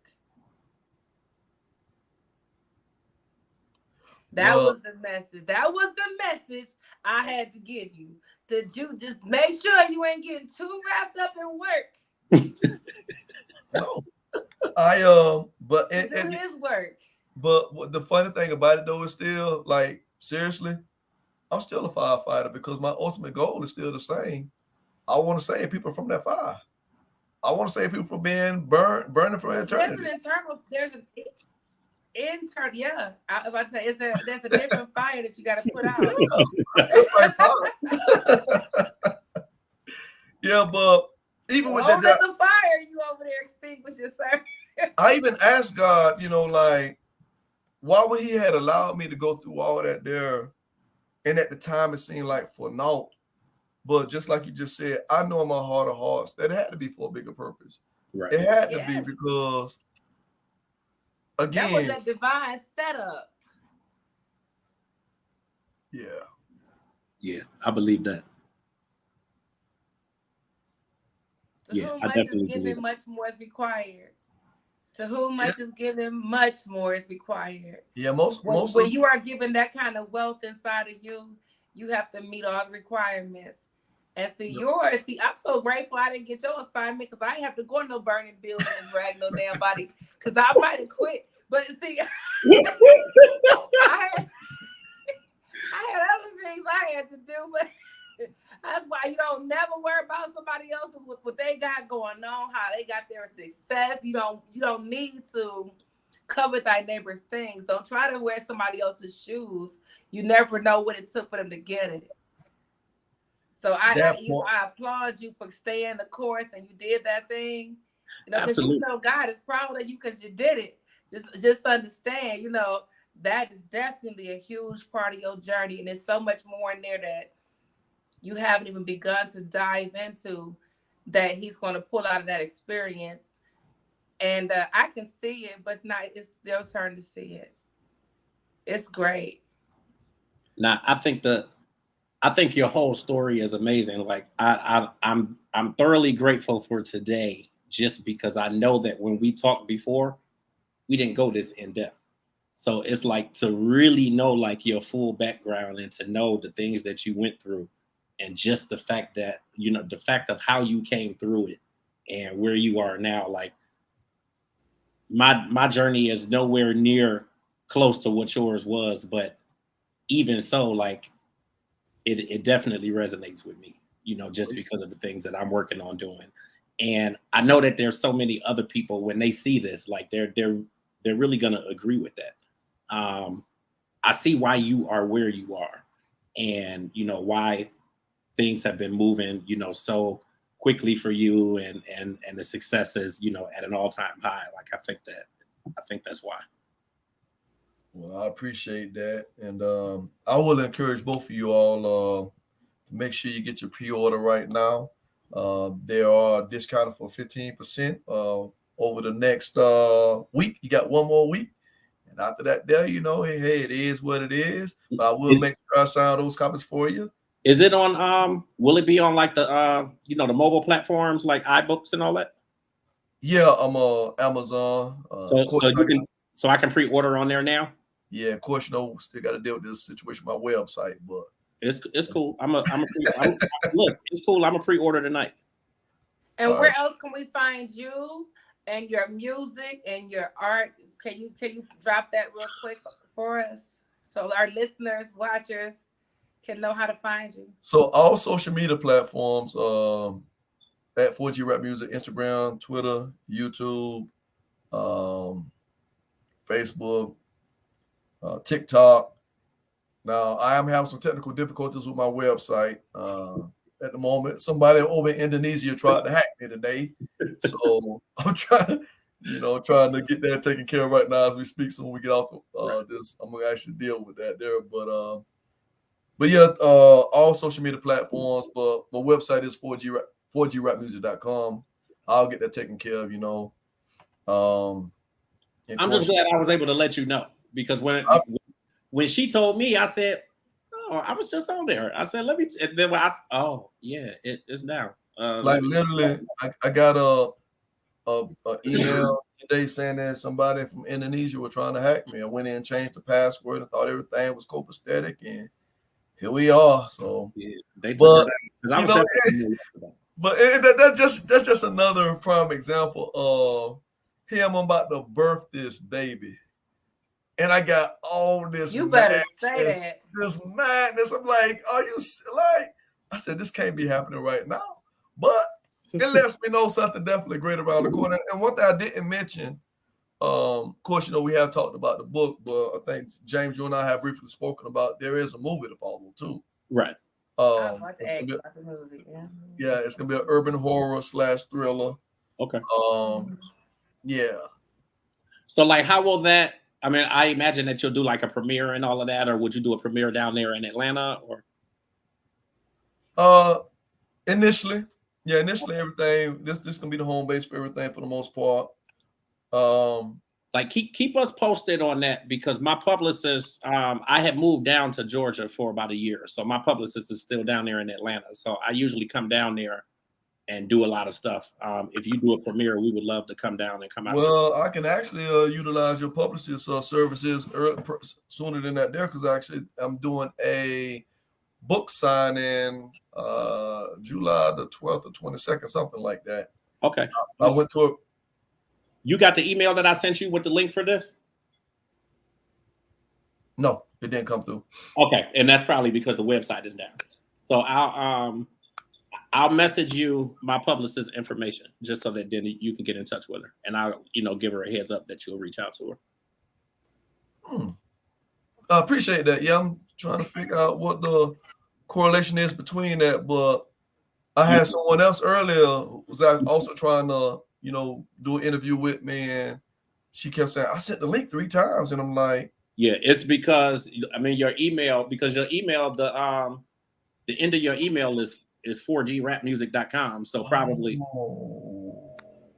That was the message. That was the message I had to give you. That you just make sure you ain't getting too wrapped up in work. No, but it is work. But what the funny thing about it though is still, like, seriously, I'm still a firefighter because my ultimate goal is still the same. I want to save people from that fire. I want to save people from being burning for There's eternity. an internal. There's an internal. Yeah, I was about to say, there's a different fire that you got to put out. Yeah, but even with Don't that, let the fire you over there extinguish yourself. I even asked God, you know, like, why would He had allowed me to go through all that there? And at the time, it seemed like for naught. But just like you just said, I know in my heart of hearts that it had to be for a bigger purpose. Right. It had to be Yes. because, That was again, that divine setup. yeah, Yeah, I believe that. To Yeah, whom I much is definitely believe given, it. much more is required. To whom much is given, much more is required. yeah, most When of you are given that kind of wealth inside of you, you have to meet all the requirements. And see, yours, I'm so grateful I didn't get your assignment because I didn't have to go in no burning building and drag no damn body because I might have quit. But see, I had other things I had to do, but that's why you don't never worry about somebody else's what they got going on, how they got their success. You don't need to covet thy neighbor's things. Don't try to wear somebody else's shoes. You never know what it took for them to get it. So I applaud you for staying the course and you did that thing. You know, because you know God is proud of you because you did it. Just understand, you know, that is definitely a huge part of your journey, and there's so much more in there that you haven't even begun to dive into that He's going to pull out of that experience. And I can see it, but not. It's your turn to see it. It's great. Now, I think your whole story is amazing. Like I'm thoroughly grateful for today, just because I know that when we talked before, we didn't go this in depth. So it's like to really know like your full background and to know the things that you went through, and just the fact that, you know, the fact of how you came through it and where you are now. Like my journey is nowhere near close to what yours was, but even so, like it definitely resonates with me, you know, just because of the things that I'm working on doing. And I know that there's so many other people when they see this, like they're really gonna agree with that. I see why you are where you are, and you know why things have been moving, you know, so quickly for you, and the successes, you know, at an all-time high. Like I think that's why. Well, I appreciate that, and I will encourage both of you all to make sure you get your pre-order right now. There are discounted for 15% over the next week. You got one more week, and after that, there, you know, hey, it is what it is. But I will make sure I sign those copies for you. Is it on? Will it be on like the you know, the mobile platforms like iBooks and all that? Yeah, I'm on Amazon. So I can pre-order on there now. Yeah, of course, you know, still got to deal with this situation with my website, but it's cool. Look, it's cool. I'm a pre-order tonight. And where else can we find you and your music and your art? Can you drop that real quick for us so our listeners, watchers can know how to find you? So all social media platforms at 4G Rap Music, Instagram, Twitter, YouTube, Facebook, TikTok. Now, I am having some technical difficulties with my website at the moment. Somebody over in Indonesia tried to hack me today. So I'm trying to get that taken care of right now as we speak. So when we get off this, I'm going to actually deal with that there. But yeah, all social media platforms. But my website is 4grapmusic.com. I'll get that taken care of, you know. I'm just glad I was able to let you know, because when she told me, I said, "Oh, I was just on there." I said, "Let me." And then when "Oh, yeah, it's down." Like literally, I got a email today saying that somebody from Indonesia was trying to hack me. I went in and changed the password and thought everything was copacetic, and here we are. So, yeah, they took it out. That's just another prime example of him. I'm about to birth this baby, and I got all this. You better say that. This madness. I'm like, are you like? I said, this can't be happening right now. But it lets me know something definitely great around the corner. And one thing I didn't mention, of course, you know, we have talked about the book, but I think James, you and I have briefly spoken about there is a movie to follow too. Right. I was about to It's ask gonna be, about the movie. yeah, it's gonna be an urban horror / thriller. Okay. Yeah. So like, how will that? I mean, I imagine that you'll do like a premiere and all of that, or would you do a premiere down there in Atlanta? Or Initially everything. This gonna be the home base for everything for the most part. Like keep us posted on that, because my publicist, I had moved down to Georgia for about a year, so my publicist is still down there in Atlanta. So I usually come down there and do a lot of stuff. If you do a premiere, we would love to come down and come out. Well, I can actually utilize your publicist services sooner than that there, because actually I'm doing a book signing July the 12th or 22nd, something like that. Okay. I went to a. You got the email that I sent you with the link for this? No, it didn't come through. Okay, and that's probably because the website is down. So I'll message you my publicist's information just so that then you can get in touch with her, and I'll give her a heads up that you'll reach out to her. I appreciate that. Yeah, I'm trying to figure out what the correlation is between that, but I had someone else earlier who was also trying to, do an interview with me, and she kept saying, I sent the link 3 times, and I'm like, yeah, it's because your email, the end of your email is 4grapmusic.com. So probably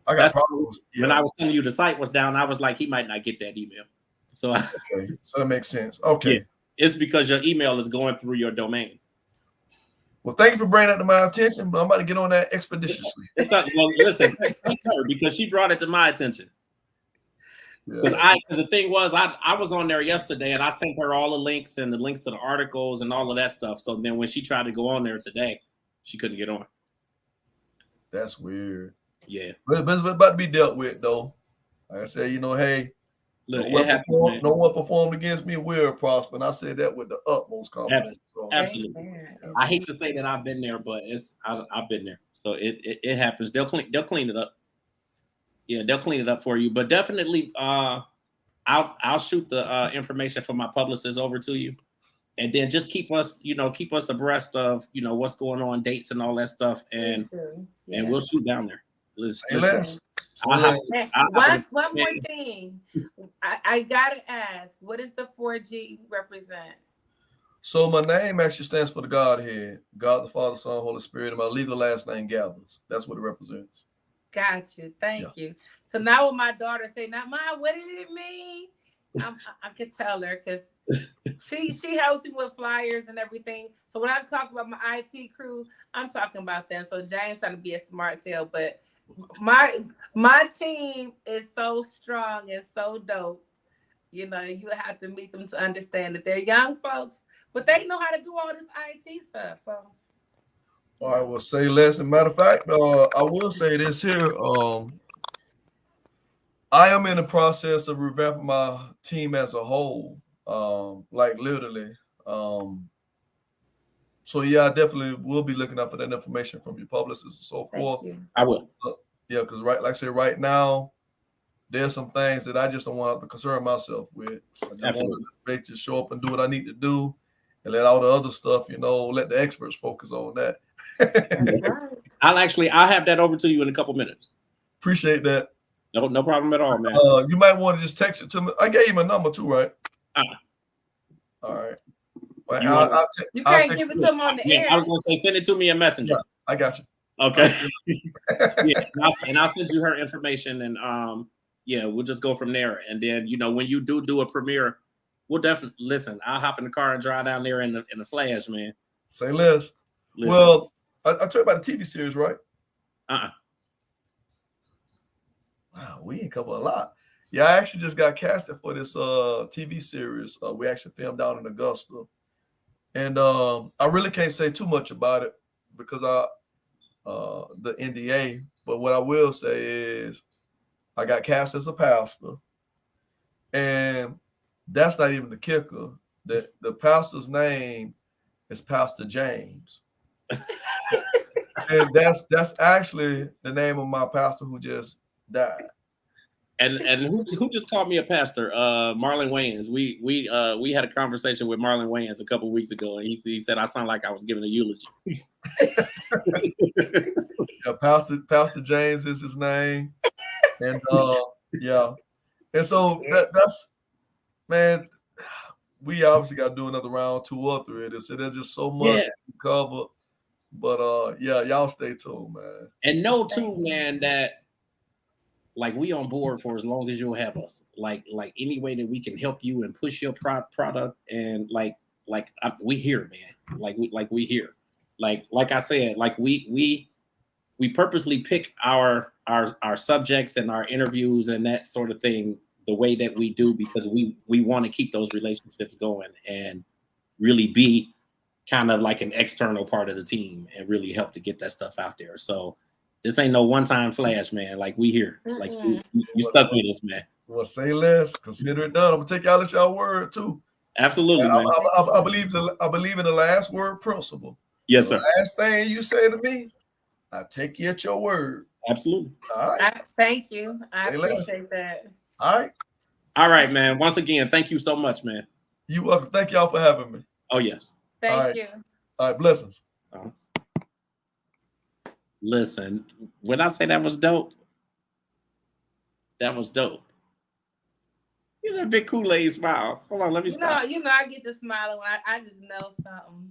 I got problems. Yeah. When I was telling you the site was down, I was like, he might not get that email. So okay, so that makes sense. Okay, yeah, it's because your email is going through your domain. Well, thank you for bringing that to my attention, but I'm about to get on that expeditiously. Well, listen, thank her, because she brought it to my attention. Because the thing was, I was on there yesterday, and I sent her all the links and the links to the articles and all of that stuff. So then when she tried to go on there today, she couldn't get on. That's weird. Yeah, but it's about to be dealt with, though. Like I said, hey, look, no one performed against me will prosper, and I said that with the utmost confidence. Absolutely. I hate to say that I've been there, but I've been there, so it happens. They'll clean it up. Yeah, they'll clean it up for you. But definitely, I'll shoot the information from my publicist over to you, and then just keep us abreast of what's going on, dates and all that stuff, and we'll shoot down there. One more thing, I gotta ask, what does the 4G represent? So my name actually stands for the Godhead, God the Father, Son, Holy Spirit, and my legal last name Gathers. That's what it represents. Got you. Thank you. So now when my daughter say, "Now, Mom, what did it mean?" I could tell her, because she helps me with flyers and everything. So when I talk about my IT crew, I'm talking about them. So James trying to be a smart tail, but my team is so strong and so dope. You have to meet them to understand that they're young folks, but they know how to do all this IT stuff. So all right, well, say less. As a matter of fact, I will say this here. I am in the process of revamping my team as a whole, like literally. So yeah, I definitely will be looking out for that information from your publicists and so forth. I will. Yeah, because like I said, right now, there's some things that I just don't want to concern myself with. I just want to just show up and do what I need to do, and let all the other stuff, let the experts focus on that. I'll have that over to you in a couple minutes. Appreciate that. No problem at all, man. You might want to just text it to me. I gave you my number too, right? All right. Well, you can't give it to him on the air. I was going to say, send it to me in Messenger. Yeah, I got you. Okay. Yeah, and I'll send you her information, and we'll just go from there. And then when you do a premiere, we'll definitely listen. I'll hop in the car and drive down there in the flash, man. Say less. Listen. Well, I told you about the TV series, right? Wow, we ain't covered a lot. Yeah, I actually just got casted for this TV series. We actually filmed down in Augusta, and I really can't say too much about it because the NDA. But what I will say is, I got cast as a pastor, and that's not even the kicker. The pastor's name is Pastor James. And that's actually the name of my pastor who just died. And who just called me a pastor? Marlon Wayans. We had a conversation with Marlon Wayans a couple of weeks ago, and he said I sound like I was giving a eulogy. Yeah, Pastor James is his name, and yeah, and so that's man. We obviously got to do another round 2 or 3 of this. So there's just so much to cover, but yeah, y'all stay tuned, man. And know too, man, that like we on board for as long as you'll have us. Like any way that we can help you and push your product, and we here, man. Like we here. Like I said, like we purposely pick our subjects and our interviews and that sort of thing the way that we do, because we want to keep those relationships going and really be kind of like an external part of the team and really help to get that stuff out there. So this ain't no one-time flash, man. Like we here. Like you stuck with us, man. Well, say less. Consider it done. I'm gonna take y'all at y'all word too. Absolutely, man. I believe in the last word principle. Yes, sir. The last thing you say to me, I take you at your word. Absolutely. All right. Thank you. I appreciate that. All right, man. Once again, thank you so much, man. You welcome. Thank y'all for having me. Oh, yes. Thank you. All right, blessings. Listen, when I say that was dope, that was dope. You know that big Kool-Aid smile. Hold on, let me stop. You know, I get the smile when I just know something.